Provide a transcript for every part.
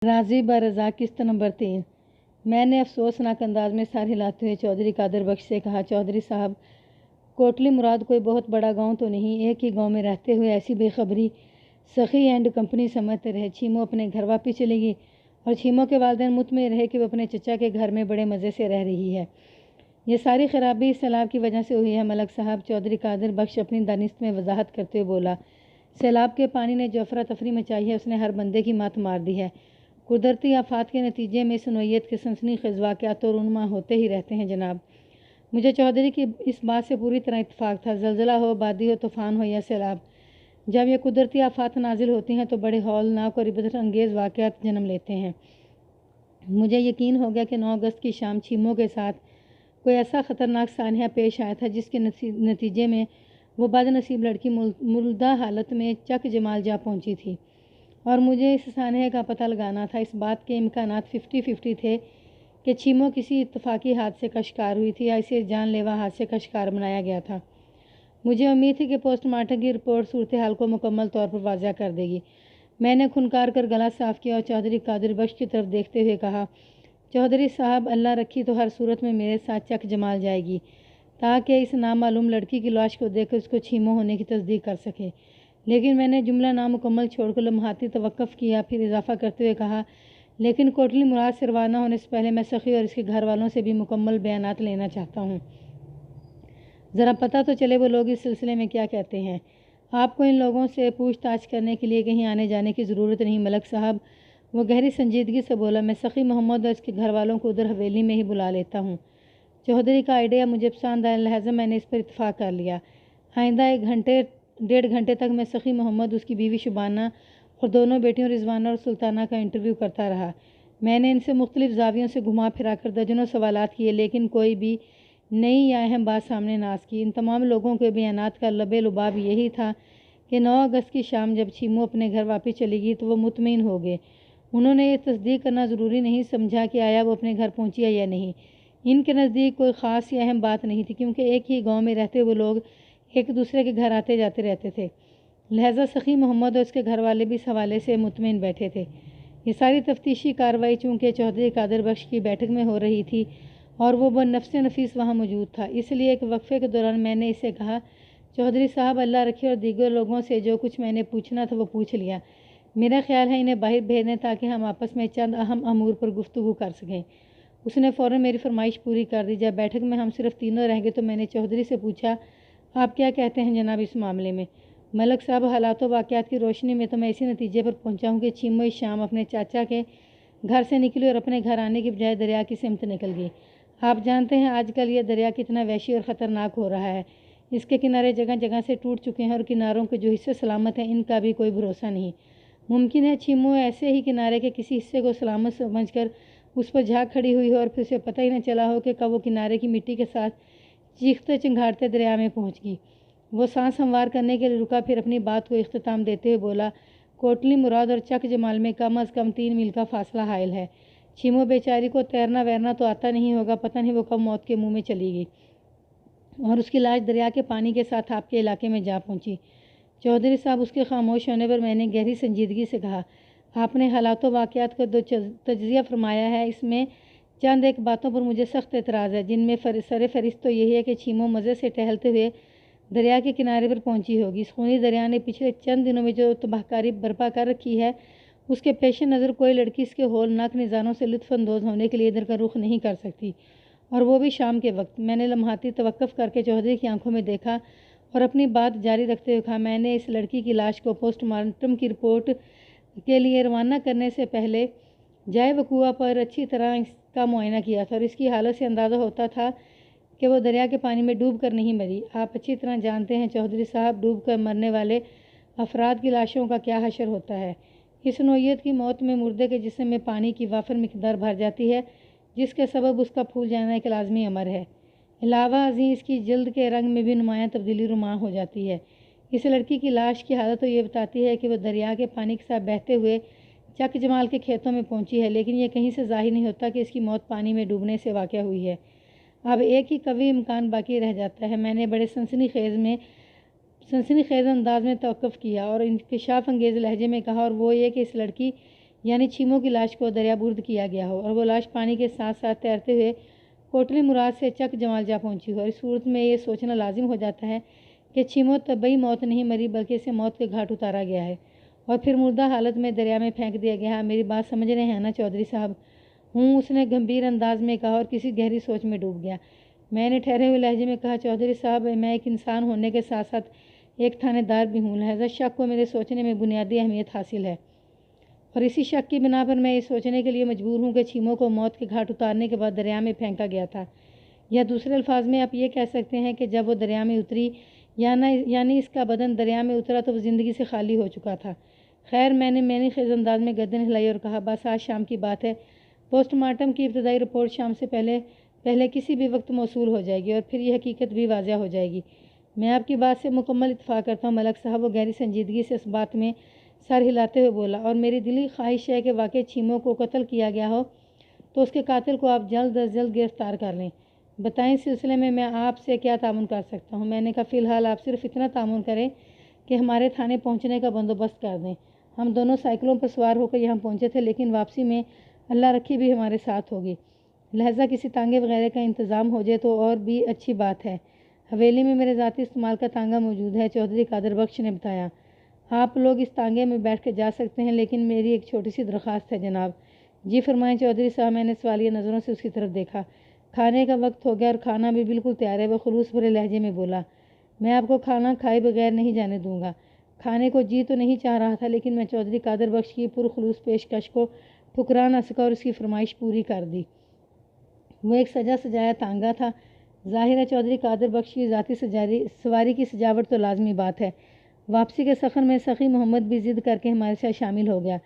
راضی برضا قسط نمبر 3۔ میں نے افسوسناک انداز میں سر ہلاتے ہوئے چودھری قادر بخش سے کہا، چودھری صاحب، کوٹلی مراد کوئی بہت بڑا گاؤں تو نہیں، ایک ہی گاؤں میں رہتے ہوئے ایسی بے خبری سخی اینڈ کمپنی سمجھتے رہے۔ چھیمو اپنے گھر واپس چلے گی اور چھیمو کے والدین مطمئن رہے کہ وہ اپنے چچا کے گھر میں بڑے مزے سے رہ رہی ہے۔ یہ ساری خرابی اس سیلاب کی وجہ سے ہوئی ہے ملک صاحب، چودھری قادر بخش اپنی دانست میں وضاحت کرتے ہوئے بولا۔ سیلاب کے پانی نے جو افراتفری مچائی ہے اس نے ہر بندے کی مات مار دی ہے۔ قدرتی آفات کے نتیجے میں اس نوعیت کے سنسنی خیز واقعات تو رونما ہوتے ہی رہتے ہیں جناب۔ مجھے چودھری کی اس بات سے پوری طرح اتفاق تھا۔ زلزلہ ہو، بادی ہو، طوفان ہو یا سیلاب، جب یہ قدرتی آفات نازل ہوتی ہیں تو بڑے ہولناک اور عبرت انگیز واقعات جنم لیتے ہیں۔ مجھے یقین ہو گیا کہ 9 اگست کی شام چھیمو کے ساتھ کوئی ایسا خطرناک سانحہ پیش آیا تھا جس کے نتیجے میں وہ بد نصیب لڑکی مردہ حالت میں چک جمال جا پہنچی تھی، اور مجھے اس سانحے کا پتہ لگانا تھا۔ اس بات کے امکانات 50-50 تھے کہ چھیمو کسی اتفاقی حادثے کا شکار ہوئی تھی یا اسے جان لیوا حادثے کا شکار بنایا گیا تھا۔ مجھے امید تھی کہ پوسٹ مارٹم کی رپورٹ صورتحال کو مکمل طور پر واضح کر دے گی۔ میں نے کھنکار کر گلا صاف کیا اور چودھری قادر بخش کی طرف دیکھتے ہوئے کہا، چودھری صاحب، اللہ رکھی تو ہر صورت میں میرے ساتھ چک جمال جائے گی تاکہ اس نامعلوم لڑکی کی لاش کو دیکھ کر اس کو چھیمو ہونے کی تصدیق کر سکے۔ لیکن میں نے جملہ نامکمل چھوڑ کر لمحاتی توقف کیا، پھر اضافہ کرتے ہوئے کہا، لیکن کوٹلی مراد سے روانہ ہونے سے پہلے میں سخی اور اس کے گھر والوں سے بھی مکمل بیانات لینا چاہتا ہوں۔ ذرا پتہ تو چلے وہ لوگ اس سلسلے میں کیا کہتے ہیں۔ آپ کو ان لوگوں سے پوچھ تاچھ کرنے کے لیے کہیں آنے جانے کی ضرورت نہیں ملک صاحب، وہ گہری سنجیدگی سے بولا۔ میں سخی محمد اور اس کے گھر والوں کو ادھر حویلی میں ہی بلا لیتا ہوں۔ چودھری کا آئیڈیا مجھے پسند آیا، لہٰذا میں نے اس پر اتفاق کر لیا۔ آئندہ 1-1.5 گھنٹے تک میں سخی محمد، اس کی بیوی شبانہ اور دونوں بیٹیوں رضوانہ اور سلطانہ کا انٹرویو کرتا رہا۔ میں نے ان سے مختلف زاویوں سے گھما پھرا کر درجنوں سوالات کیے، لیکن کوئی بھی نئی یا اہم بات سامنے نہ آ سکی۔ ان تمام لوگوں کے بیانات کا لب لباب یہی تھا کہ 9 اگست کی شام جب چھیمو اپنے گھر واپس چلی گئی تو وہ مطمئن ہو گئے۔ انہوں نے یہ تصدیق کرنا ضروری نہیں سمجھا کہ آیا وہ اپنے گھر پہنچی ہے یا نہیں۔ ان کے نزدیک کوئی خاص یا اہم بات نہیں تھی، کیونکہ ایک ہی گاؤں میں رہتے ہوئے لوگ ایک دوسرے کے گھر آتے جاتے رہتے تھے، لہٰذا سخی محمد اور اس کے گھر والے بھی اس حوالے سے مطمئن بیٹھے تھے۔ یہ ساری تفتیشی کارروائی چونکہ چودھری قادر بخش کی بیٹھک میں ہو رہی تھی اور وہ بنفس نفیس وہاں موجود تھا، اس لیے ایک وقفے کے دوران میں نے اسے کہا، چودھری صاحب، اللہ رکھے اور دیگر لوگوں سے جو کچھ میں نے پوچھنا تھا وہ پوچھ لیا۔ میرا خیال ہے انہیں باہر بھیج دیں تاکہ ہم آپس میں چند اہم امور پر گفتگو کر سکیں۔ اس نے فوراً میری فرمائش پوری کر دی۔ جب بیٹھک میں ہم صرف تینوں رہ گئے تو میں نے چودھری سے پوچھا، آپ کیا کہتے ہیں جناب اس معاملے میں؟ ملک صاحب، حالات و واقعات کی روشنی میں تو میں اسی نتیجے پر پہنچا ہوں کہ چھیمو اس شام اپنے چاچا کے گھر سے نکلی اور اپنے گھر آنے کی بجائے دریا کی سمت نکل گئی۔ آپ جانتے ہیں آج کل یہ دریا کتنا وحشی اور خطرناک ہو رہا ہے۔ اس کے کنارے جگہ جگہ سے ٹوٹ چکے ہیں اور کناروں کے جو حصے سلامت ہیں ان کا بھی کوئی بھروسہ نہیں۔ ممکن ہے چھیمو ایسے ہی کنارے کے کسی حصے کو سلامت سمجھ کر اس پر جھاگ کھڑی ہوئی ہو اور پھر اسے پتہ ہی نہ چلا ہو کہ کب وہ کنارے کی مٹی کے ساتھ چیختے چنگھاڑتے دریا میں پہنچ گئی۔ وہ سانس ہموار کرنے کے لیے رکا، پھر اپنی بات کو اختتام دیتے ہوئے بولا، کوٹلی مراد اور چک جمال میں کم از کم 3 میل کا فاصلہ حائل ہے۔ چھیمو بیچاری کو تیرنا ویرنا تو آتا نہیں ہوگا، پتہ نہیں وہ کب موت کے منہ میں چلی گئی اور اس کی لاش دریا کے پانی کے ساتھ آپ کے علاقے میں جا پہنچی۔ چودھری صاحب، اس کے خاموش ہونے پر میں نے گہری سنجیدگی سے کہا، آپ نے حالات و واقعات کا جو تجزیہ فرمایا ہے اس میں چند ایک باتوں پر مجھے سخت اعتراض ہے، جن میں سر فہرست تو یہی ہے کہ چھیمو مزے سے ٹہلتے ہوئے دریا کے کنارے پر پہنچی ہوگی۔ اس خونی دریا نے پچھلے چند دنوں میں جو تباہکاری برپا کر رکھی ہے اس کے پیش نظر کوئی لڑکی اس کے ہولناک نظاروں سے لطف اندوز ہونے کے لیے ادھر کا رخ نہیں کر سکتی، اور وہ بھی شام کے وقت۔ میں نے لمحاتی توقف کر کے چودھری کی آنکھوں میں دیکھا اور اپنی بات جاری رکھتے ہوئے کہا، میں نے اس لڑکی کی لاش کو پوسٹ مارٹم کی رپورٹ کے لیے روانہ کرنے سے پہلے جائے وقوع پر اچھی طرح اس کا معائنہ کیا تھا اور اس کی حالت سے اندازہ ہوتا تھا کہ وہ دریا کے پانی میں ڈوب کر نہیں مری۔ آپ اچھی طرح جانتے ہیں چودھری صاحب، ڈوب کر مرنے والے افراد کی لاشوں کا کیا حشر ہوتا ہے۔ اس نوعیت کی موت میں مردے کے جسم میں پانی کی وافر مقدار بھر جاتی ہے، جس کے سبب اس کا پھول جانا ایک لازمی امر ہے۔ علاوہ ازیں اس کی جلد کے رنگ میں بھی نمایاں تبدیلی رونما ہو جاتی ہے۔ اس لڑکی کی لاش کی حالت تو یہ بتاتی ہے کہ وہ دریا کے پانی کے ساتھ بہتے ہوئے چک جمال کے کھیتوں میں پہنچی ہے، لیکن یہ کہیں سے ظاہر نہیں ہوتا کہ اس کی موت پانی میں ڈوبنے سے واقع ہوئی ہے۔ اب ایک ہی قوی امکان باقی رہ جاتا ہے۔ میں نے بڑے سنسنی خیز انداز میں توقف کیا اور انکشاف انگیز لہجے میں کہا، اور وہ یہ کہ اس لڑکی یعنی چھیمو کی لاش کو دریا برد کیا گیا ہو اور وہ لاش پانی کے ساتھ ساتھ تیرتے ہوئے کوٹلی مراد سے چک جمال جا پہنچی ہو۔ اور اس صورت میں یہ سوچنا لازم ہو جاتا ہے کہ چھیمو طبعی موت نہیں مری بلکہ اسے موت کے گھاٹ اتارا گیا ہے اور پھر مردہ حالت میں دریا میں پھینک دیا گیا ہے۔ میری بات سمجھ رہے ہیں نا چودھری صاحب؟ ہوں، اس نے گمبھیر انداز میں کہا اور کسی گہری سوچ میں ڈوب گیا۔ میں نے ٹھہرے ہوئے لہجے میں کہا، چودھری صاحب، میں ایک انسان ہونے کے ساتھ ساتھ ایک تھانے دار بھی ہوں، لہذا شک کو میرے سوچنے میں بنیادی اہمیت حاصل ہے اور اسی شک کی بنا پر میں یہ سوچنے کے لیے مجبور ہوں کہ چھیمو کو موت کے گھاٹ اتارنے کے بعد دریا میں پھینکا گیا تھا، یا دوسرے الفاظ میں آپ یہ کہہ سکتے ہیں کہ جب وہ دریا میں اتری یعنی اس کا بدن دریا میں اترا تو وہ زندگی سے خالی ہو چکا تھا۔ خیر، میں نے خیز انداز میں گردن ہلائی اور کہا، بس آج شام کی بات ہے، پوسٹ مارٹم کی ابتدائی رپورٹ شام سے پہلے کسی بھی وقت موصول ہو جائے گی اور پھر یہ حقیقت بھی واضح ہو جائے گی۔ میں آپ کی بات سے مکمل اتفاق کرتا ہوں ملک صاحب، وہ گہری سنجیدگی سے اس بات میں سر ہلاتے ہوئے بولا، اور میری دلی خواہش ہے کہ واقعی چھیمو کو قتل کیا گیا ہو تو اس کے قاتل کو آپ جلد از جلد گرفتار کر لیں۔ بتائیں، اس سلسلے میں آپ سے کیا تعاون کر سکتا ہوں؟ میں نے کہا، فی الحال آپ صرف اتنا تعاون کریں کہ ہمارے تھانے پہنچنے کا بندوبست کر دیں۔ ہم دونوں سائیکلوں پر سوار ہو کر یہاں پہنچے تھے، لیکن واپسی میں اللہ رکھی بھی ہمارے ساتھ ہوگی، لہٰذا کسی تانگے وغیرہ کا انتظام ہو جائے تو اور بھی اچھی بات ہے۔ حویلی میں میرے ذاتی استعمال کا تانگا موجود ہے، چودھری قادر بخش نے بتایا۔ آپ لوگ اس تانگے میں بیٹھ کے جا سکتے ہیں، لیکن میری ایک چھوٹی سی درخواست ہے جناب۔ جی فرمائیں چودھری صاحب۔ میں نے سوالیہ نظروں سے اس کی طرف دیکھا۔ کھانے کا وقت ہو گیا اور کھانا بھی بالکل تیار ہے، وہ خلوص بھرے لہجے میں بولا۔ میں آپ کو کھانا کھائے بغیر نہیں جانے دوں گا۔ کھانے کو جی تو نہیں چاہ رہا تھا، لیکن میں چودھری قادر بخش کی پرخلوص پیشکش کو ٹھکرا نہ سکا اور اس کی فرمائش پوری کر دی۔ وہ ایک سجا سجایا تانگا تھا۔ ظاہر ہے چودھری قادر بخش کی ذاتی سواری کی سجاوٹ تو لازمی بات ہے۔ واپسی کے سفر میں سخی محمد بھی ضد کر کے ہمارے ساتھ شامل ہو گیا۔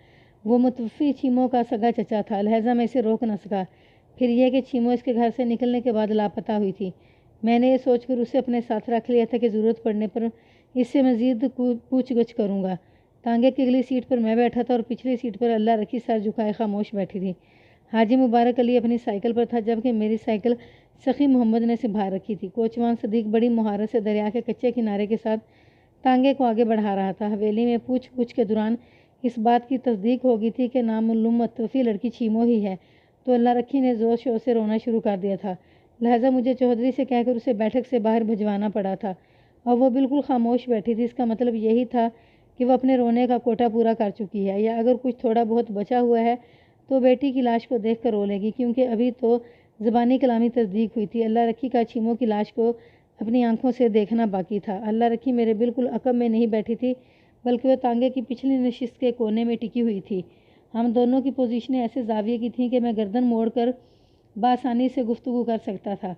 وہ متوفی چھیمو کا سگا چچا تھا، لہٰذا میں اسے روک نہ سکا۔ پھر یہ کہ چھیمو اس کے گھر سے نکلنے کے بعد لاپتہ ہوئی تھی، میں نے یہ سوچ کر اسے اپنے ساتھ رکھ لیا تھا کہ ضرورت پڑنے پر اس سے مزید پوچھ گچھ کروں گا۔ تانگے کی اگلی سیٹ پر میں بیٹھا تھا اور پچھلی سیٹ پر اللہ رکھی سر جھکائے خاموش بیٹھی تھی۔ حاجی مبارک علی اپنی سائیکل پر تھا، جبکہ میری سائیکل سخی محمد نے سنبھال رکھی تھی۔ کوچوان صدیق بڑی مہارت سے دریا کے کچے کنارے کے ساتھ تانگے کو آگے بڑھا رہا تھا۔ حویلی میں پوچھ گچھ کے دوران اس بات کی تصدیق ہو گئی تھی کہ نامعلوم متوفی لڑکی چھیمو ہی ہے، تو اللہ رکھی نے زور شور سے رونا شروع کر دیا تھا، لہٰذا مجھے چودھری سے کہہ کر اسے بیٹھک سے باہر بھجوانا پڑا تھا، اور وہ بالکل خاموش بیٹھی تھی۔ اس کا مطلب یہی تھا کہ وہ اپنے رونے کا کوٹا پورا کر چکی ہے، یا اگر کچھ تھوڑا بہت بچا ہوا ہے تو بیٹی کی لاش کو دیکھ کر رو لے گی، کیونکہ ابھی تو زبانی کلامی تصدیق ہوئی تھی۔ اللہ رکھی کا چھیمو کی لاش کو اپنی آنکھوں سے دیکھنا باقی تھا۔ اللہ رکھی میرے بالکل عقب میں نہیں بیٹھی تھی، بلکہ وہ تانگے کی پچھلی نشست کے کونے میں ٹکی ہوئی تھی۔ ہم دونوں کی پوزیشنیں ایسے زاویے کی تھیں کہ میں گردن موڑ کر بآسانی سے گفتگو کر سکتا تھا۔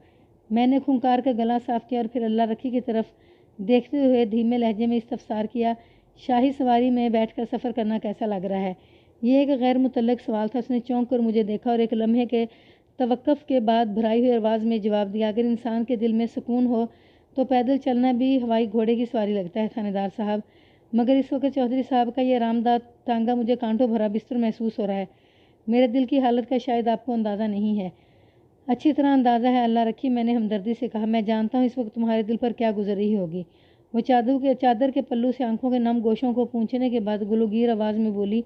میں نے کھنکار کا گلا صاف کیا اور پھر اللہ رکھی کی طرف دیکھتے ہوئے دھیمے لہجے میں استفسار کیا، شاہی سواری میں بیٹھ کر سفر کرنا کیسا لگ رہا ہے؟ یہ ایک غیر متعلق سوال تھا۔ اس نے چونک کر مجھے دیکھا اور ایک لمحے کے توقف کے بعد بھرائی ہوئی آواز میں جواب دیا، اگر انسان کے دل میں سکون ہو تو پیدل چلنا بھی ہوائی گھوڑے کی سواری لگتا ہے تھانے دار صاحب، مگر اس وقت چودھری صاحب کا یہ آرام دہ تانگا مجھے کانٹوں بھرا بستر محسوس ہو رہا ہے۔ میرے دل کی حالت کا شاید آپ کو اندازہ نہیں ہے۔ اچھی طرح اندازہ ہے اللہ رکھی، میں نے ہمدردی سے کہا۔ میں جانتا ہوں اس وقت تمہارے دل پر کیا گزر رہی ہوگی۔ وہ چادر کے پلو سے آنکھوں کے نم گوشوں کو پونچھنے کے بعد گلوگیر آواز میں بولی،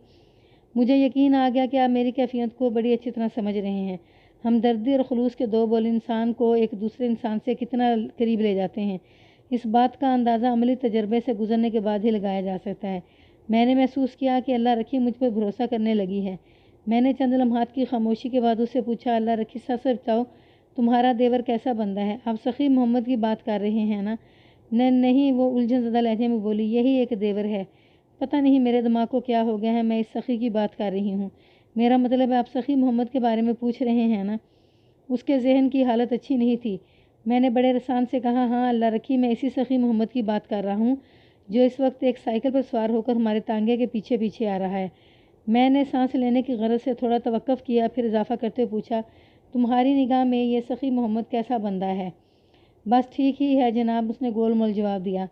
مجھے یقین آ گیا کہ آپ میری کیفیت کو بڑی اچھی طرح سمجھ رہے ہیں۔ ہمدردی اور خلوص کے دو بول انسان کو ایک دوسرے انسان سے کتنا قریب لے جاتے ہیں، اس بات کا اندازہ عملی تجربے سے گزرنے کے بعد ہی لگایا جا سکتا ہے۔ میں نے محسوس کیا کہ اللہ رکھی مجھ پر بھروسہ کرنے لگی ہے۔ میں نے چند لمحات کی خاموشی کے بعد اس سے پوچھا، اللہ رکھی سچ سچ بتاؤ، تمہارا دیور کیسا بندہ ہے؟ آپ سخی محمد کی بات کر رہے ہیں نا؟ نہیں، وہ الجھن زدہ لہجے میں بولی، یہی ایک دیور ہے۔ پتہ نہیں میرے دماغ کو کیا ہو گیا ہے، میں اس سخی کی بات کر رہی ہوں۔ میرا مطلب ہے آپ سخی محمد کے بارے میں پوچھ رہے ہیں نا؟ اس کے ذہن کی حالت اچھی نہیں تھی۔ میں نے بڑے رسان سے کہا، ہاں اللہ رکھی، میں اسی سخی محمد کی بات کر رہا ہوں جو اس وقت ایک سائیکل پر سوار ہو کر ہمارے تانگے کے پیچھے پیچھے آ رہا ہے۔ میں نے سانس لینے کی غرض سے تھوڑا توقف کیا، پھر اضافہ کرتے ہوئے پوچھا، تمہاری نگاہ میں یہ سخی محمد کیسا بندہ ہے؟ بس ٹھیک ہی ہے جناب، اس نے گول مول جواب دیا۔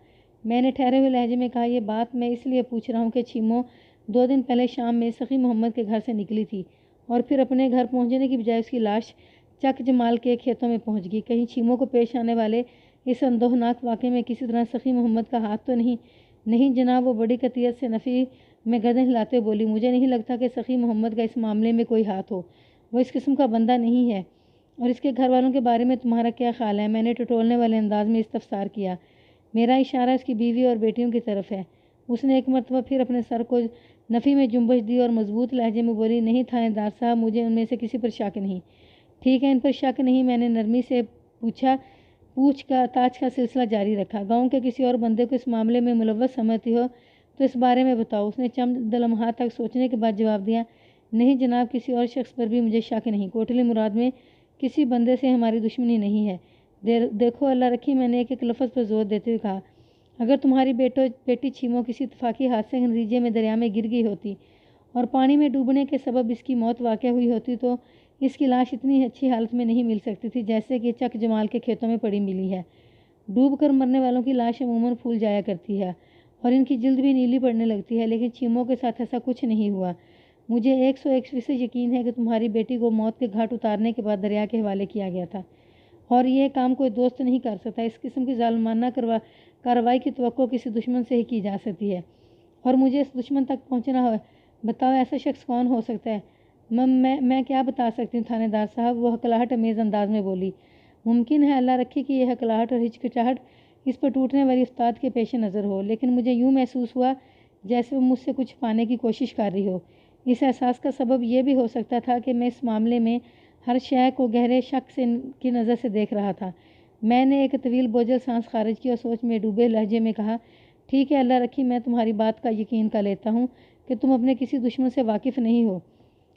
میں نے ٹھہرے ہوئے لہجے میں کہا، یہ بات میں اس لیے پوچھ رہا ہوں کہ چھیمو 2 دن پہلے شام میں سخی محمد کے گھر سے نکلی تھی اور پھر اپنے گھر پہنچنے کی بجائے اس کی لاش چک جمال کے کھیتوں میں پہنچ گئی۔ کہیں چھیمو کو پیش آنے والے اس اندوہناک واقعے میں کسی طرح سخی محمد کا ہاتھ تو نہیں؟ نہیں جناب، وہ بڑی قطعیت سے نفی میں گردن ہلاتے ہوئے بولی، مجھے نہیں لگتا کہ سخی محمد کا اس معاملے میں کوئی ہاتھ ہو، وہ اس قسم کا بندہ نہیں ہے۔ اور اس کے گھر والوں کے بارے میں تمہارا کیا خیال ہے؟ میں نے ٹٹولنے والے انداز میں استفسار کیا۔ میرا اشارہ اس کی بیوی اور بیٹیوں کی طرف ہے۔ اس نے ایک مرتبہ پھر اپنے سر کو نفی میں جنبش دی اور مضبوط لہجے میں بولی، نہیں تھانے دار صاحب، مجھے ان میں سے کسی پر شک نہیں۔ ٹھیک ہے، ان پر شک نہیں، میں نے نرمی سے پوچھا۔ پوچھ کا تاج کا سلسلہ جاری رکھا، گاؤں کے کسی اور بندے کو اس معاملے میں ملوث سمجھتی ہو تو اس بارے میں بتاؤ۔ اس نے چند لمحات تک سوچنے کے بعد جواب دیا، نہیں جناب، کسی اور شخص پر بھی مجھے شک نہیں۔ کوٹلی مراد میں کسی بندے سے ہماری دشمنی نہیں ہے۔ دیکھو اللہ رکھی، میں نے ایک لفظ پر زور دیتے ہوئے کہا، اگر تمہاری بیٹی چھیمو کسی اتفاقی حادثے کے نتیجے میں دریا میں گر گئی ہوتی اور پانی میں ڈوبنے کے سبب اس کی موت واقع ہوئی ہوتی تو اس کی لاش اتنی اچھی حالت میں نہیں مل سکتی تھی جیسے کہ چک جمال کے کھیتوں میں پڑی ملی ہے۔ ڈوب کر مرنے والوں کی لاش عموماً پھول جایا کرتی ہے اور ان کی جلد بھی نیلی پڑنے لگتی ہے، لیکن چھیمو کے ساتھ ایسا کچھ نہیں ہوا۔ مجھے 101% یقین ہے کہ تمہاری بیٹی کو موت کے گھاٹ اتارنے کے بعد دریا کے حوالے کیا گیا تھا، اور یہ کام کوئی دوست نہیں کر سکتا۔ اس قسم کی ظالمانہ کارروائی کی توقع کسی دشمن سے ہی کی جا سکتی ہے، اور مجھے اس دشمن تک پہنچنا ہو۔ بتاؤ ایسا شخص کون ہو سکتا ہے؟ میں کیا بتا سکتی ہوں تھانے دار صاحب، وہ ہکلاہٹ امیز انداز میں بولی۔ ممکن ہے اللہ رکھے کہ یہ ہکلاہٹ اور ہچکچاہٹ اس پر ٹوٹنے والی استاد کے پیش نظر ہو، لیکن مجھے یوں محسوس ہوا جیسے وہ مجھ سے کچھ پانے کی کوشش کر رہی ہو۔ اس احساس کا سبب یہ بھی ہو سکتا تھا کہ میں اس معاملے میں ہر شے کو گہرے شک کی نظر سے دیکھ رہا تھا۔ میں نے ایک طویل بوجھل سانس خارج کی اور سوچ میں ڈوبے لہجے میں کہا، ٹھیک ہے اللہ رکھی، میں تمہاری بات کا یقین کر لیتا ہوں کہ تم اپنے کسی دشمن سے واقف نہیں ہو،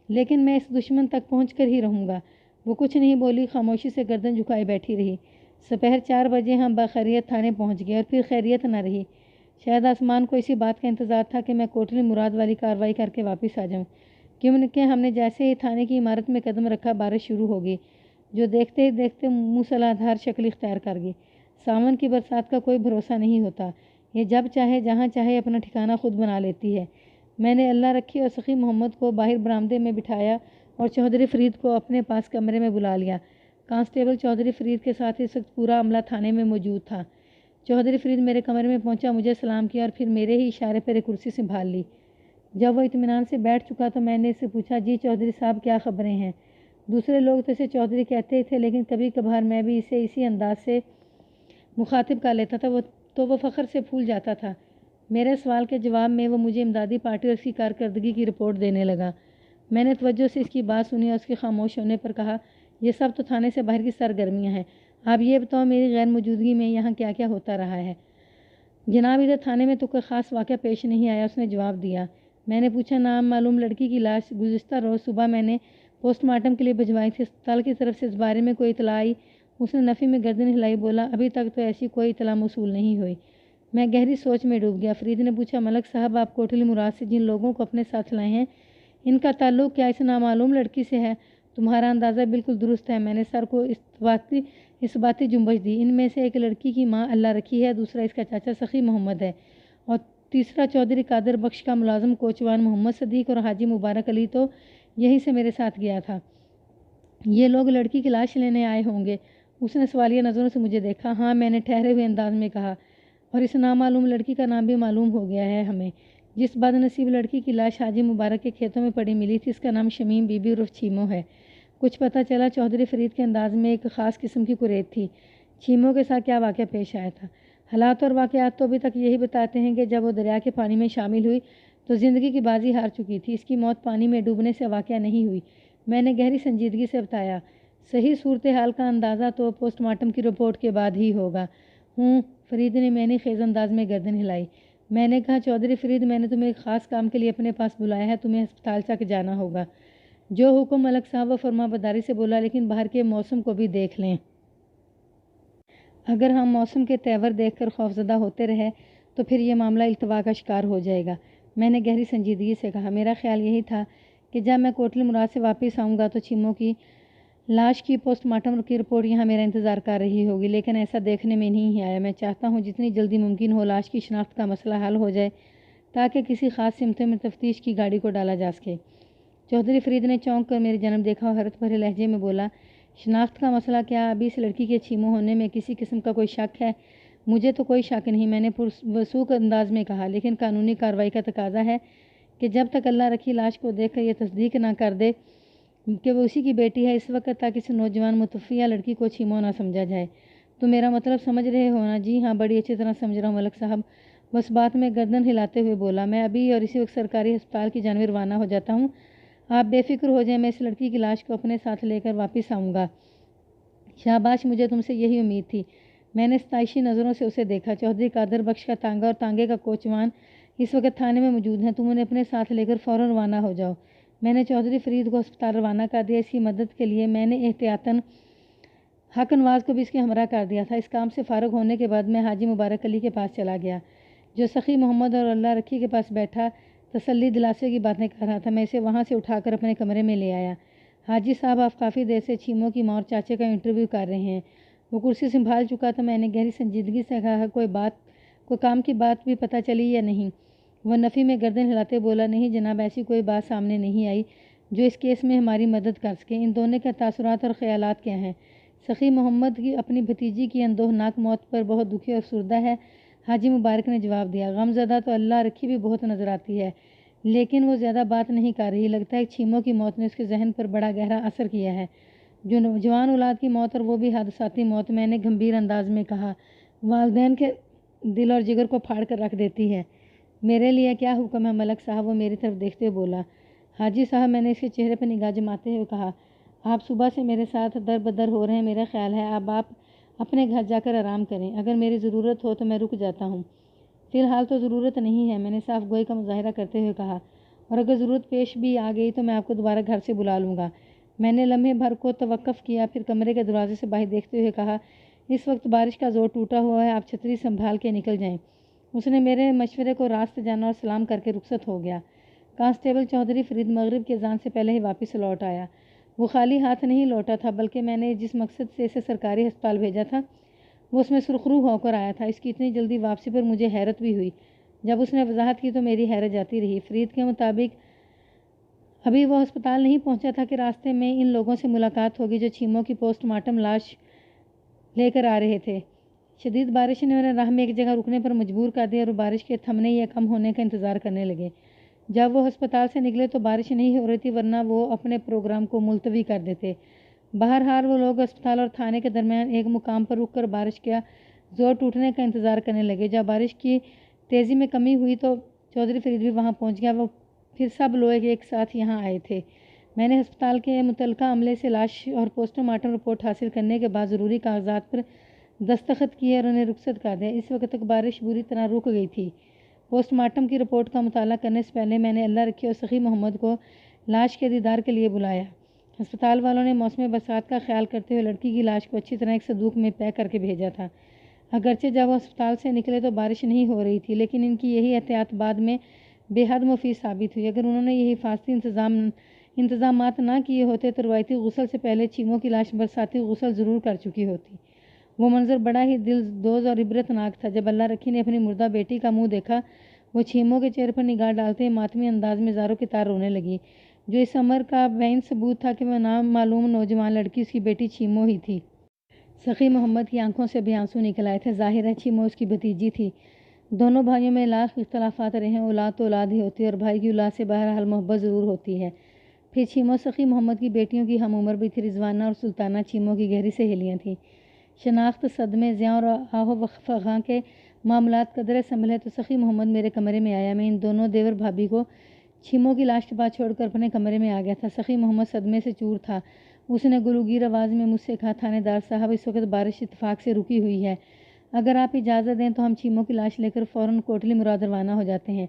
لیکن میں اس دشمن تک پہنچ کر ہی رہوں گا۔ وہ کچھ نہیں بولی، خاموشی سے گردن جھکائے بیٹھی رہی۔ سپہر 4 بجے ہم بخیریت تھانے پہنچ گئے اور پھر خیریت نہ رہی۔ شاید آسمان کو اسی بات کا انتظار تھا کہ میں کوٹلی مراد والی کارروائی کر کے واپس آ جاؤں، کیونکہ ہم نے جیسے ہی تھانے کی عمارت میں قدم رکھا بارش شروع ہو گئی، جو دیکھتے ہی دیکھتے موسلا دھار شکل اختیار کر گئی۔ ساون کی برسات کا کوئی بھروسہ نہیں ہوتا، یہ جب چاہے جہاں چاہے اپنا ٹھکانہ خود بنا لیتی ہے۔ میں نے اللہ رکھی اور سخی محمد کو باہر برآمدے میں بٹھایا اور چودھری فرید کو اپنے پاس کمرے میں بلا لیا۔ کانسٹیبل چودھری فرید کے ساتھ اس وقت پورا عملہ تھانے میں موجود تھا۔ چودھری فرید میرے کمرے میں پہنچا، مجھے سلام کیا اور پھر میرے ہی اشارے پر ایک کرسی سنبھال لی۔ جب وہ اطمینان سے بیٹھ چکا تو میں نے اس سے پوچھا، جی چودھری صاحب، کیا خبریں ہیں؟ دوسرے لوگ تو اسے چودھری کہتے ہی تھے، لیکن کبھی کبھار میں بھی اسے اسی انداز سے مخاطب کر لیتا تھا تو وہ فخر سے پھول جاتا تھا۔ میرے سوال کے جواب میں وہ مجھے امدادی پارٹی اور اس کی کارکردگی کی رپورٹ دینے لگا۔ میں نے توجہ سے اس کی بات سنی اور اس کے خاموش ہونے پر کہا، یہ سب تو تھانے سے باہر کی سرگرمیاں ہیں، آپ یہ بتاؤ میری غیر موجودگی میں یہاں کیا کیا ہوتا رہا ہے؟ جناب ادھر تھانے میں تو کوئی خاص واقعہ پیش نہیں آیا، اس نے جواب دیا۔ میں نے پوچھا، نام معلوم لڑکی کی لاش گزشتہ روز صبح میں نے پوسٹ مارٹم کے لیے بھجوائی تھی، اسپتال کی طرف سے اس بارے میں کوئی اطلاع آئی؟ اس نے نفی میں گردن ہلائی، بولا، ابھی تک تو ایسی کوئی اطلاع موصول نہیں ہوئی۔ میں گہری سوچ میں ڈوب گیا۔ فرید نے پوچھا، ملک صاحب، آپ کوٹلی مراد سے جن لوگوں کو اپنے ساتھ لائے ہیں ان کا تعلق کیا اس نامعلوم لڑکی سے ہے؟ تمہارا اندازہ بالکل درست ہے، میں نے سر کو اس باتی جنبش دی۔ ان میں سے ایک لڑکی کی ماں اللہ رکھی ہے، دوسرا اس کا چاچا سخی محمد ہے، اور تیسرا چودھری قادر بخش کا ملازم کوچوان محمد صدیق اور حاجی مبارک علی تو یہیں سے میرے ساتھ گیا تھا۔ یہ لوگ لڑکی کی لاش لینے آئے ہوں گے؟ اس نے سوالیہ نظروں سے مجھے دیکھا۔ ہاں، میں نے ٹھہرے ہوئے انداز میں کہا، اور اس نامعلوم لڑکی کا نام بھی معلوم ہو گیا ہے ہمیں۔ جس بد نصیب لڑکی کی لاش حاجی مبارک کے کھیتوں میں پڑی ملی تھی، اس کا نام شمیم بی بی عرف چھیمو ہے۔ کچھ پتہ چلا؟ چودھری فرید کے انداز میں ایک خاص قسم کی کریز تھی۔ چھیمو کے ساتھ کیا واقعہ پیش آیا تھا؟ حالات اور واقعات تو ابھی تک یہی بتاتے ہیں کہ جب وہ دریا کے پانی میں شامل ہوئی تو زندگی کی بازی ہار چکی تھی، اس کی موت پانی میں ڈوبنے سے واقعہ نہیں ہوئی، میں نے گہری سنجیدگی سے بتایا۔ صحیح صورتحال کا اندازہ تو پوسٹ مارٹم کی رپورٹ کے بعد ہی ہوگا۔ فرید نے میں نے خیز انداز میں گردن ہلائی۔ میں نے کہا، چودھری فرید، میں نے تمہیں ایک خاص کام کے لیے اپنے پاس بلایا ہے، تمہیں ہسپتال تک جانا ہوگا۔ جو حکم ملک صاحب، وہ فرما برداری سے بولا، لیکن باہر کے موسم کو بھی دیکھ لیں۔ اگر ہم موسم کے تیور دیکھ کر خوفزدہ ہوتے رہے تو پھر یہ معاملہ التوا کا شکار ہو جائے گا۔ میں نے گہری سنجیدگی سے کہا، میرا خیال یہی تھا کہ جب میں کوٹلی مراد سے واپس آؤں گا تو چھیمو کی لاش کی پوسٹ مارٹم کی رپورٹ یہاں میرا انتظار کر رہی ہوگی، لیکن ایسا دیکھنے میں نہیں آیا۔ میں چاہتا ہوں جتنی جلدی ممکن ہو لاش کی شناخت کا مسئلہ حل ہو جائے تاکہ کسی خاص سمتوں میں تفتیش کی گاڑی کو ڈالا جا سکے۔ چودھری فرید نے چونک کر میری جانب دیکھا اور حیرت بھرے لہجے میں بولا، شناخت کا مسئلہ کیا؟ ابھی اس لڑکی کے چھیمو ہونے میں کسی قسم کا کوئی شک ہے؟ مجھے تو کوئی شک نہیں، میں نے پرسوک انداز میں کہا، لیکن قانونی کارروائی کا تقاضا ہے کہ جب تک اللہ رکھی لاش کو دیکھ کر یہ تصدیق نہ کر دے کہ وہ اسی کی بیٹی ہے، اس وقت تک اس نوجوان متوفیہ لڑکی کو چھیمو نہ سمجھا جائے۔ تو میرا مطلب سمجھ رہے ہو نا؟ جی ہاں، بڑی اچھی طرح سمجھ رہا ہوں ملک صاحب، بس بات میں گردن ہلاتے ہوئے بولا۔ میں ابھی اور اسی وقت سرکاری ہسپتال کی جانب روانہ ہو جاتا ہوں، آپ بے فکر ہو جائیں، میں اس لڑکی کی لاش کو اپنے ساتھ لے کر واپس آؤں گا۔ شاباش، مجھے تم سے یہی امید تھی۔ میں نے ستائشی نظروں سے اسے دیکھا۔ چودھری قادر بخش کا تانگا اور تانگے کا کوچوان اس وقت تھانے میں موجود ہیں، تم انہیں اپنے ساتھ لے کر فوراً روانہ ہو جاؤ۔ میں نے چودھری فرید کو ہسپتال روانہ کر دیا۔ اس کی مدد کے لیے میں نے احتیاطاً حق نواز کو بھی اس کے ہمراہ کر دیا تھا۔ اس کام سے فارغ ہونے کے بعد میں حاجی مبارک علی کے پاس چلا گیا، جو سخی محمد اور اللہ رکھی کے پاس بیٹھا تسلی دلاسے کی باتیں کر رہا تھا۔ میں اسے وہاں سے اٹھا کر اپنے کمرے میں لے آیا۔ حاجی صاحب، آپ کافی دیر سے چھیمو کی ماں اور چاچے کا انٹرویو کر رہے ہیں۔ وہ کرسی سنبھال چکا تھا۔ میں نے گہری سنجیدگی سے کہا، کوئی کام کی بات بھی پتہ چلی یا نہیں؟ وہ نفی میں گردن ہلاتے بولا، نہیں جناب، ایسی کوئی بات سامنے نہیں آئی جو اس کیس میں ہماری مدد کر سکے۔ ان دونوں کے تاثرات اور خیالات کیا ہیں؟ سخی محمد کی اپنی بھتیجی کی اندوہناک موت پر بہت دکھی اور افسردہ ہے، حاجی مبارک نے جواب دیا۔ غم زدہ تو اللہ رکھی بھی بہت نظر آتی ہے، لیکن وہ زیادہ بات نہیں کر رہی۔ لگتا ہے چھیمو کی موت نے اس کے ذہن پر بڑا گہرا اثر کیا ہے۔ جو نوجوان اولاد کی موت اور وہ بھی حادثاتی موت، میں نے گمبھیر انداز میں کہا، والدین کے دل اور جگر کو پھاڑ کر رکھ دیتی ہے۔ میرے لیے کیا حکم ہے ملک صاحب؟ وہ میری طرف دیکھتے ہوئے بولا۔ حاجی صاحب، میں نے اس کے چہرے پر نگاہ جماتے ہوئے کہا، آپ صبح سے میرے ساتھ در بدر ہو رہے ہیں، میرا خیال ہے اب آپ اپنے گھر جا کر آرام کریں۔ اگر میری ضرورت ہو تو میں رک جاتا ہوں۔ فی الحال تو ضرورت نہیں ہے، میں نے صاف گوئی کا مظاہرہ کرتے ہوئے کہا، اور اگر ضرورت پیش بھی آ گئی تو میں آپ کو دوبارہ گھر سے بلا لوں گا۔ میں نے لمحے بھر کو توقف کیا، پھر کمرے کے دروازے سے باہر دیکھتے ہوئے کہا، اس وقت بارش کا زور ٹوٹا ہوا ہے، آپ چھتری سنبھال کے نکل جائیں۔ اس نے میرے مشورے کو راست جانا اور سلام کر کے رخصت ہو گیا۔ کانسٹیبل چودھری فرید مغرب کی اذان سے پہلے ہی واپس لوٹ آیا۔ وہ خالی ہاتھ نہیں لوٹا تھا، بلکہ میں نے جس مقصد سے اسے سرکاری ہسپتال بھیجا تھا وہ اس میں سرخرو ہو کر آیا تھا۔ اس کی اتنی جلدی واپسی پر مجھے حیرت بھی ہوئی۔ جب اس نے وضاحت کی تو میری حیرت جاتی رہی۔ فرید کے مطابق ابھی وہ ہسپتال نہیں پہنچا تھا کہ راستے میں ان لوگوں سے ملاقات ہوگی جو چھیمو کی پوسٹ مارٹم لاش لے کر آ رہے تھے۔ شدید بارش نے انہیں راہ میں ایک جگہ رکنے پر مجبور کر دیا اور بارش کے تھمنے یا کم ہونے کا انتظار کرنے لگے۔ جب وہ ہسپتال سے نکلے تو بارش نہیں ہو رہی تھی، ورنہ وہ اپنے پروگرام کو ملتوی کر دیتے۔ بہرحال وہ لوگ اسپتال اور تھانے کے درمیان ایک مقام پر رک کر بارش کا زور ٹوٹنے کا انتظار کرنے لگے۔ جب بارش کی تیزی میں کمی ہوئی تو چودھری فرید بھی وہاں پہنچ گیا۔ وہ پھر سب لوگ ایک ساتھ یہاں آئے تھے۔ میں نے ہسپتال کے متعلقہ عملے سے لاش اور پوسٹ مارٹم رپورٹ حاصل کرنے کے بعد ضروری کاغذات پر دستخط کیے اور انہیں رخصت کر دیا۔ اس وقت تک بارش بری طرح رک گئی تھی۔ پوسٹ مارٹم کی رپورٹ کا مطالعہ کرنے سے پہلے میں نے اللہ رکھی اور سخی محمد کو لاش کے دیدار کے لیے بلایا۔ ہسپتال والوں نے موسم برسات کا خیال کرتے ہوئے لڑکی کی لاش کو اچھی طرح ایک صندوق میں پیک کر کے بھیجا تھا۔ اگرچہ جب وہ ہسپتال سے نکلے تو بارش نہیں ہو رہی تھی، لیکن ان کی یہی احتیاط بعد میں بے حد مفید ثابت ہوئی۔ اگر انہوں نے یہ حفاظتی انتظامات نہ کیے ہوتے تو روایتی غسل سے پہلے چھیمو کی لاش برساتی غسل ضرور کر چکی ہوتی۔ وہ منظر بڑا ہی دل دوز اور عبرت ناک تھا۔ جب اللہ رکھی نے اپنی مردہ بیٹی کا منہ دیکھا، وہ چھیمو کے چہرے پر نگاہ ڈالتے ہی ماتمی انداز میں زاروں کی طرح رونے لگی، جو اس امر کا بین ثبوت تھا کہ وہ نام معلوم نوجوان لڑکی اس کی بیٹی چھیمو ہی تھی۔ سخی محمد کی آنکھوں سے بھی آنسو نکل آئے تھے۔ ظاہر ہے چھیمو اس کی بھتیجی تھی۔ دونوں بھائیوں میں لاکھ اختلافات رہے ہیں، اولاد تو اولاد ہی ہوتی ہے اور بھائی کی اولاد سے بہرحال محبت ضرور ہوتی ہے۔ پھر چھیمو سخی محمد کی بیٹیوں کی ہم عمر بھی تھی۔ رضوانہ اور سلطانہ چھیمو کی گہری سہیلیاں تھیں۔ شناخت، صدمے، زیاں اور آہو و فغاں کے معاملات قدرے سنبھلے تو سخی محمد میرے کمرے میں آیا۔ میں ان دونوں دیور بھابھی کو چھیمو کی لاش کے بعد چھوڑ کر اپنے کمرے میں آ گیا تھا۔ سخی محمد صدمے سے چور تھا۔ اس نے گلوگیر آواز میں مجھ سے کہا، تھانے دار صاحب، اس وقت بارش اتفاق سے رکی ہوئی ہے، اگر آپ اجازت دیں تو ہم چھیمو کی لاش لے کر فوراً کوٹلی مراد روانہ ہو جاتے ہیں۔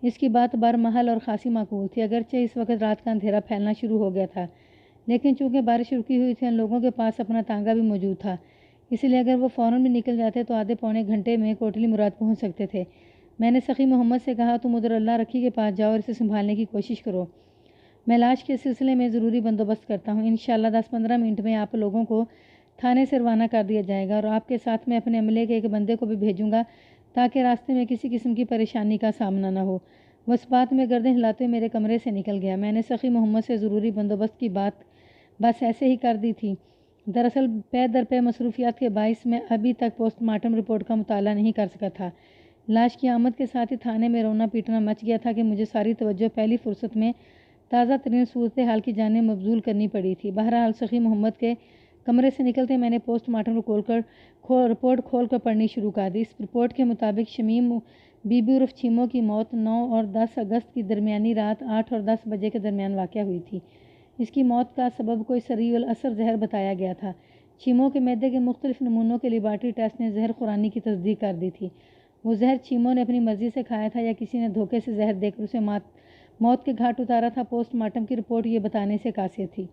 اس کی بات برمحل اور خاصی معقول تھی، اگرچہ اس وقت رات کا اندھیرا پھیلنا شروع ہو گیا تھا، لیکن چونکہ بارش رکی ہوئی تھی، ان لوگوں کے پاس اپنا تانگا بھی موجود تھا، اس لیے اگر وہ فوراً بھی نکل جاتے تو آدھے پونے گھنٹے میں کوٹلی مراد پہنچ سکتے تھے۔ میں نے سخی محمد سے کہا، تم ادھر اللہ رکھی کے پاس جاؤ اور اسے سنبھالنے کی کوشش کرو، میں لاش کے سلسلے میں ضروری بندوبست کرتا ہوں۔ انشاءاللہ 10-15 منٹ میں آپ لوگوں کو تھانے سے روانہ کر دیا جائے گا، اور آپ کے ساتھ میں اپنے عملے کے ایک بندے کو بھی بھیجوں گا تاکہ راستے میں کسی قسم کی پریشانی کا سامنا نہ ہو۔ وہ اس بات میں گردن ہلاتے ہوئے میرے کمرے سے نکل گیا۔ میں نے سخی محمد سے ضروری بندوبست کی بات بس ایسے ہی کر دی تھی۔ دراصل پے در پے مصروفیات کے باعث میں ابھی تک پوسٹ مارٹم رپورٹ کا مطالعہ نہیں کر سکا تھا۔ لاش کی آمد کے ساتھ ہی تھانے میں رونا پیٹنا مچ گیا تھا کہ مجھے ساری توجہ پہلی فرصت میں تازہ ترین صورتحال کی جانب مبذول کرنی پڑی تھی۔ بہرحال سخی محمد کے کمرے سے نکلتے میں نے پوسٹ مارٹم رپورٹ کھول کر پڑھنی شروع کر دی۔ اس رپورٹ کے مطابق شمیم بی بی عرف چیمو کی موت 9 اور 10 اگست کی درمیانی رات 8 اور 10 بجے کے درمیان واقع ہوئی تھی۔ اس کی موت کا سبب کوئی سریع الاثر زہر بتایا گیا تھا۔ چیمو کے معدے کے مختلف نمونوں کے لیبارٹری ٹیسٹ نے زہر خورانی کی تصدیق کر دی تھی۔ وہ زہر چیمو نے اپنی مرضی سے کھایا تھا یا کسی نے دھوکے سے زہر دے کر اسے موت کے گھاٹ اتارا تھا، پوسٹ مارٹم کی رپورٹ یہ بتانے سے قاصر تھی۔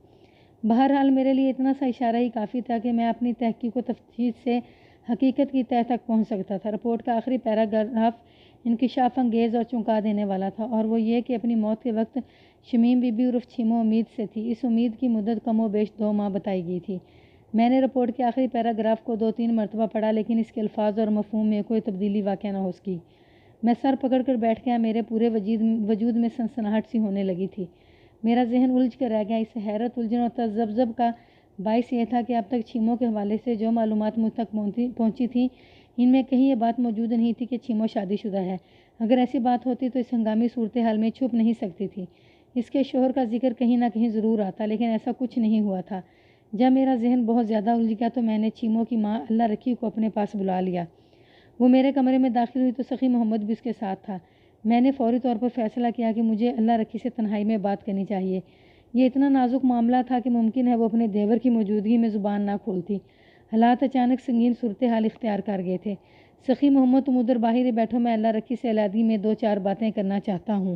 بہرحال میرے لیے اتنا سا اشارہ ہی کافی تھا کہ میں اپنی تحقیق و تفتیش سے حقیقت کی تہہ تک پہنچ سکتا تھا۔ رپورٹ کا آخری پیراگراف انکشاف انگیز اور چونکا دینے والا تھا، اور وہ یہ کہ اپنی موت کے وقت شمیم بی بی عرف چیمو امید سے تھی۔ اس امید کی مدت کم و بیش 2 ماہ بتائی گئی تھی۔ میں نے رپورٹ کے آخری پیراگراف کو 2-3 مرتبہ پڑھا، لیکن اس کے الفاظ اور مفہوم میں کوئی تبدیلی واقع نہ ہو سکی۔ میں سر پکڑ کر بیٹھ گیا، میرے پورے وجود میں سنسناہٹ سی ہونے لگی تھی۔ میرا ذہن الجھ کر رہ گیا۔ اس حیرت، الجھن اور تذبذب کا باعث یہ تھا کہ اب تک چیمو کے حوالے سے جو معلومات مجھ تک پہنچی تھیں، ان میں کہیں یہ بات موجود نہیں تھی کہ چیمو شادی شدہ ہے۔ اگر ایسی بات ہوتی تو اس ہنگامی صورتحال میں چھپ نہیں سکتی تھی۔ اس کے شوہر کا ذکر کہیں نہ کہیں ضرور آتا، لیکن ایسا کچھ نہیں ہوا تھا۔ جب میرا ذہن بہت زیادہ الجھ گیا تو میں نے چیمو کی ماں اللہ رکھی کو اپنے پاس بلا لیا۔ وہ میرے کمرے میں داخل ہوئی تو سخی محمد بھی اس کے ساتھ تھا۔ میں نے فوری طور پر فیصلہ کیا کہ مجھے اللہ رکھی سے تنہائی میں بات کرنی چاہیے۔ یہ اتنا نازک معاملہ تھا کہ ممکن ہے وہ اپنے دیور کی موجودگی میں زبان نہ کھولتی۔ حالات اچانک سنگین صورتحال اختیار کر گئے تھے۔ سخی محمد، تم ادھر باہر ہی بیٹھو، میں اللہ رکھی سے علیحدگی میں 2-4 باتیں کرنا چاہتا ہوں۔